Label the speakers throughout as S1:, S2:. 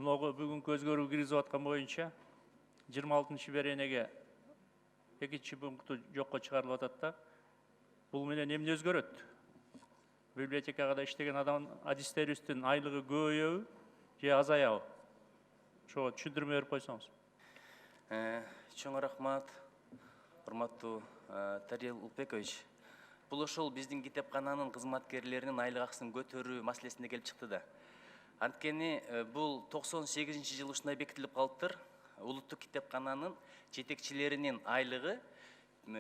S1: Могу бүгүнкү өзгөрүү киргизип аткан боюнча 26 беренеге экинчи пункту жокко чыгарылып атат да. Бул менен эмне өзгөрөт? Библиотекага да иштеген адистерибиздин айлыгы көбөйөбү же азаябы? Ошого түшүндүрмө берип койсоңуз.
S2: Чоң рахмат, урматтуу Тарел Улпекович. Бул ошол биздин китепкананын кызматкерлеринин айлык акысын көтөрүү маселесине келип чыкты да. Анткени бул 98-жылы ушундай бекитилип калыптыр. Улуттук китепкананын жетекчилеринин айлыгы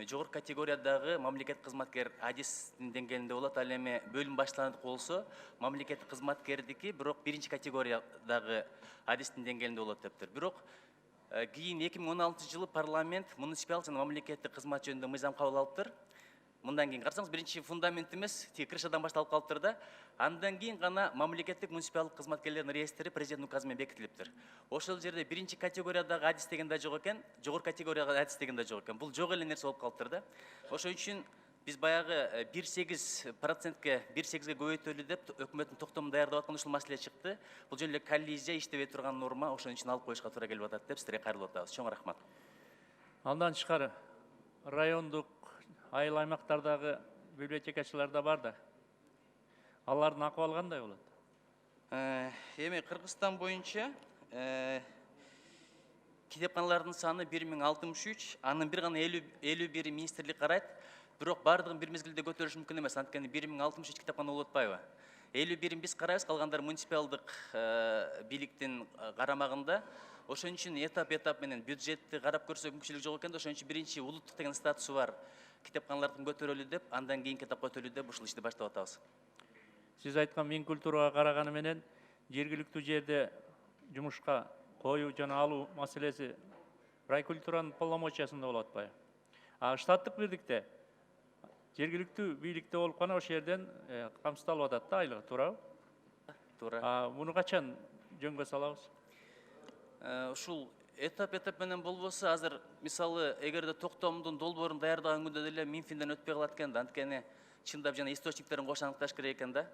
S2: жогорку категориядагы мамлекеттик кызматкер адистин деңгээлинде болот. Ал эми бөлүм башталган болсо, мамлекеттик кызматкердики бирок биринчи категориядагы адистин деңгээлинде болот дептир. Бирок кийин 2016-жылы парламент муниципалдык жана мамлекеттик кызмат жөнүндө мыйзам кабыл алыптыр. Мындан кийин карасаңыз, биринчи фундамент эмес, крышадан башталып калыптыр да. Андан кийин гана мамлекеттик муниципалдык кызматкерлердин реестри президент указы менен бекитилиптир. Ошол жерде биринчи категориядагы адис деген да жок экен, жогорку категориядагы адис деген да жок экен. Бул жок эле нерсе болуп калыптыр да. Ошол үчүн биз баягы 1,8%ге 1,8ге көбөйтөлү деп өкмөттүн токтомун даярдап атканда ушул маселе чыкты. Бул жөн эле коллизия, иштебей турган норма, ошон үчүн алып коюшка туура келип атат деп сиздерге кайрылып атабыз. Чоң рахмат.
S1: Андан тышкары райондук айыл аймактардагы библиотекачылар да бар да. Алардын акыбалы кандай болот?
S2: Эми Кыргызстан боюнча китепканалардын саны 1063, анын бир гана 51 министрлик карайт. Бирок бардыгын бир мезгилде көтөрүш мүмкүн эмес. Анткени 1063 китепкана болуп атпайбы? 51-ин биз карайбыз, калгандар муниципалдык бийликтин карамагында. Ошон үчүн этап менен бюджетти карап көрсөк мүмкүнчүлүк жок экен. Ошон үчүн биринчи улуттук деген статусу бар китепканалардын көтөрөлү деп, андан кийинки этапка өтөлү деп ушул ишти баштап атабыз.
S1: Сиз айткан мин культурага караганы менен жергиликтүү жерде жумушка коюу жана алуу маселеси райкультуранын полномочиясында болуп атпайбы? Штаттык бирдикте жергиликтүү бийликте болуп гана ошол жерден камсыздалып атат да айлыгы, туурабы? Туура. Муну качан жөнгө салабыз?
S2: Ушул этап менен болбосо, азыр мисалы эгерде токтомдун долбоорун даярдаган күндө деле Минфинден өтпөй калат экен да. Анткени чындап жана источниктерин кошо аныкташ керек экен да.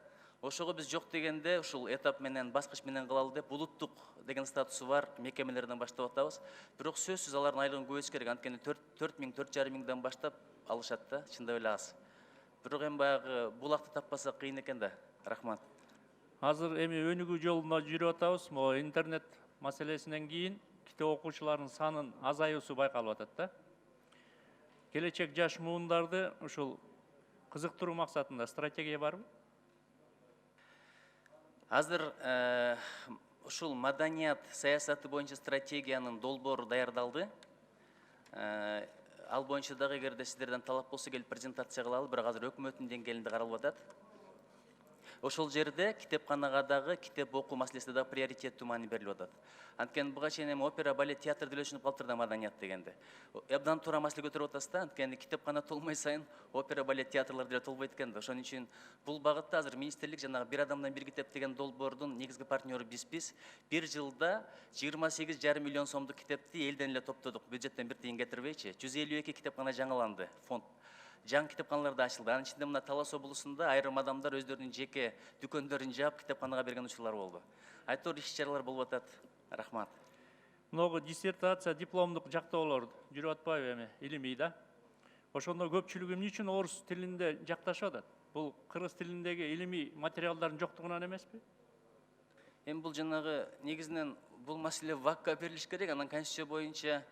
S2: Ошого биз жок дегенде ушул этап менен, баскыч менен кылалы деп улуттук деген статусу бар мекемелерден баштап атабыз. Бирок сөзсүз алардын айлыгын көбөйтүш керек. Анткени 4000, 4,500 баштап алышат да, чындап эле аз. Бирок эми баягы булакты таппасак кыйын экен да. Рахмат.
S1: Азыр эми өнүгүү жолунда жүрүп атабыз. Могу интернет маселесинен кийин китеп окуучулардын санын азаюусу байкалып атат да. Келечек жаш муундарды ушул кызыктыруу максатында стратегия барбы?
S2: Азыр ушул Маданият саясаты боюнча стратегиянын долбоору даярдалды. Ал боюнча дагы эгерде сиздерден талап болсо келип презентация кылалы, бирок азыр өкмөттүн деңгээлинде каралып атат. Ошол жерде китепканага дагы китеп окуу маселесине дагы приоритеттүү маани берилип атат. Анткени буга чейин эми опера, балет, театр деле түшүнүп калыптыр да Маданият дегенде. Абдан туура маселе көтөрүп атасыз да. Анткени китепкана толмой сайын опера, балет, театрлар деле толбойт экен да. Ошон үчүн бул багытта азыр министрлик жанагы бир адамдан бир китеп деген долбоордун негизги партнеру бизбиз. Бир жылда 28,5 миллион сомдук китепти элден эле топтодук. Бюджеттен бир тыйын кетирбейчи. 152 китепкана жаңыланды, фонд. Жаңы китепканалар да ачылды. Анын ичинде мына Талас облусунда айрым адамдар өздөрүнүн жеке дүкөндөрүн жаап китепканага берген учурлар болду. Айтор иш-чаралар болуп атат. Рахмат.
S1: Могу диссертация, дипломдук жактоолор жүрүп атпайбы эми, илимий да? Ошондо көпчүлүгү эмне үчүн орус тилинде жакташып атат? Бул кыргыз тилиндеги илимий материалдардын жоктугунан эмеспи?
S2: Эми бул жанагы негизинен бул маселе ВАКка берилиш керек. Анан конституция боюнча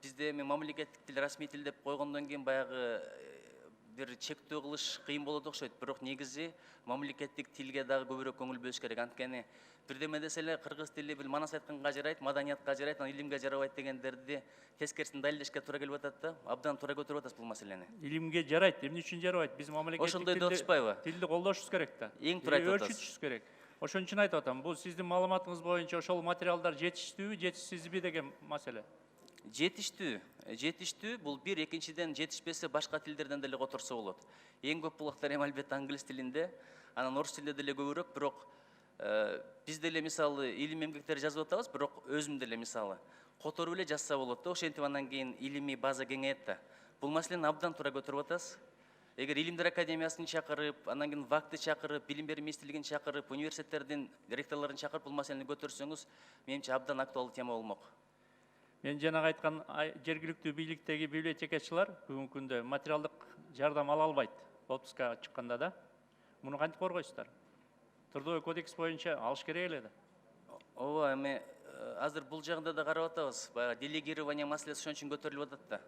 S2: бизде эми мамлекеттик тил, расмий тил деп койгондон кийин баягы бир чектөө кылыш кыйын болот окшойт. Бирок негизи мамлекеттик тилге дагы көбүрөөк көңүл бөлүш керек. Анткени бирдеме десе эле кыргыз тили бил манас айтканга жарайт, маданиятка жарайт, анан илимге жарабайт дегендерди тескерисин далилдешке туура келип атат да. Абдан туура көтөрүп атасыз бул маселени.
S1: Илимге жарайт, эмне үчүн жарабайт? Биз мамлекеттик тилди колдошубуз керек да.
S2: Эң туура айтып атасыз.
S1: Ölçүтүшүбүз керек. Ошон үчүн айтып атам, бул сиздин маалыматыңыз боюнча ошол материалдар жетиштүүбү, жетишсизби деген маселе. Жетиштүү, бул бир, экинчиден жетишпесе башка тилдерден деле которсо болот. Эң көп булактар эми албетте англис тилинде, анан орус тилинде деле көбүрөөк, бирок биз деле мисалы илим эмгектер жазып атабыз, бирок өзүм деле мисалы которуп эле жазса болот да, ошентип андан кийин илимий база кеңейет да. Бул маселени абдан туура көтөрүп атасыз.
S2: эгер илимдер академиясын чакырып, анан кийин вакты чакырып, билим берүү министрлигин чакырып, университеттердин ректорлорун чакырып бул маселени көтөрсөңүз, менимче абдан актуалдуу тема болмок.
S1: Мен жанагы айткан жергиликтүү бийликтеги библиотекачылар бүгүнкү күндө материалдык жардам ала албайт. Отпускка чыкканда да. Муну кантип коргойсуздар? Трудовой кодекс боюнча алыш керек эле да.
S2: Ооба, эми азыр бул жагында да карап атабыз. Баягы делегирование маселеси ошон үчүн көтөрүлүп атат да.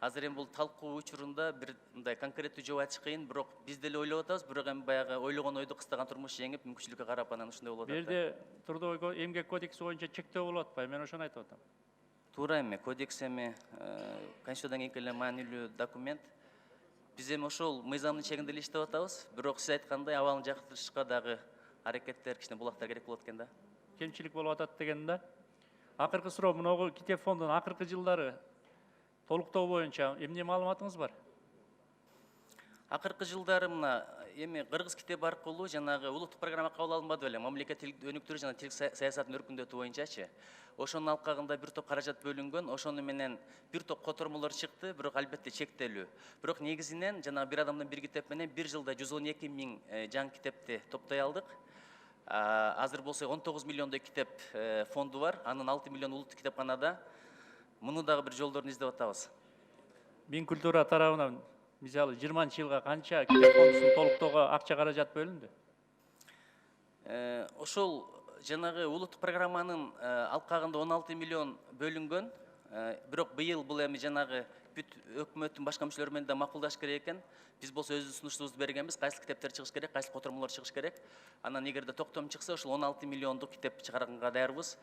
S2: Азыр эми бул талкуу учурунда бир мындай конкреттүү жооп айтыш кыйын, бирок биз деле ойлоп атабыз, бирок эми баягы ойлогон ойду кыстаган турмуш жеңип, мүмкүнчүлүккө карап анан ушундай болуп
S1: Бул
S2: атат да.
S1: жерде трудовой эмгек кодекси боюнча чектөө болуп атпайбы? Мен ошону айтып атам.
S2: Туура эми кодекс эми Конституциядан кийинки эле маанилүү документ. Биз эми ошол мыйзамдын чегинде эле иштеп атабыз, бирок сиз айткандай абалын жактырышка дагы аракеттер, кичине булактар керек болот экен да.
S1: Кемчилик болуп атат деген да. Акыркы суроо, мынагу китеп фондунун акыркы жылдары толуктоо боюнча эмне маалыматыңыз бар?
S2: Акыркы жылдары мына эми кыргыз китеби аркылуу жанагы улуттук программа кабыл алынбады беле, мамлекеттик өнүктүрүү жана тил саясатын өркүндөтүү боюнчачы. Ошонун алкагында бир топ каражат бөлүнгөн, ошону менен бир топ котормолор чыкты, бирок албетте чектелүү. Бирок негизинен жанагы бир адамдын бир китеп менен бир жылда 112 миң жаңы китепти топтой алдык. Азыр болсо 19 миллиондой китеп фонду бар, анын 6 миллион улуттук китепканада. Муну дагы бир жолдорун издеп атабыз.
S1: Мин культура тарабынан мисалы 20-жылга канча китеп фондусун толуктоого акча каражат бөлүндү?
S2: Ошол жанагы улуттук программанын алкагында 16 миллион бөлүнгөн. Бирок быйыл бул эми жанагы бүт өкмөттүн башка мүчөлөрү менен да макулдаш керек экен. Биз болсо өз сунуштубузду бергенбиз, кайсы китептер чыгыш керек, кайсы котормолор чыгыш керек. Анан эгерде токтом чыкса, ошол 16 миллиондук китеп чыгарганга даярбыз.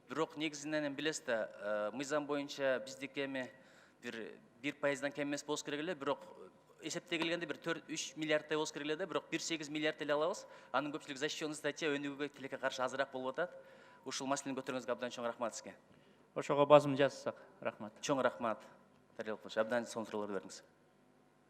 S2: Бирок негизинен эми билесиз да, мыйзам боюнча биздики эми бир 1% кем эмес болуш керек эле, бирок эсептей келгенде бир 4-3 миллиардтай болуш керек эле да, бирок 1,8 миллиард эле алабыз. Анын көпчүлүгү защищенный статья өнүгүүгө тилекке каршы азыраак болуп атат. Ушул маселени көтөрүңүзгө абдан чоң рахмат сизге.
S1: Ошого базым жазсак, рахмат.
S2: Чоң рахмат. Тарел Кылыч, абдан сонун суроолорду бердиңиз.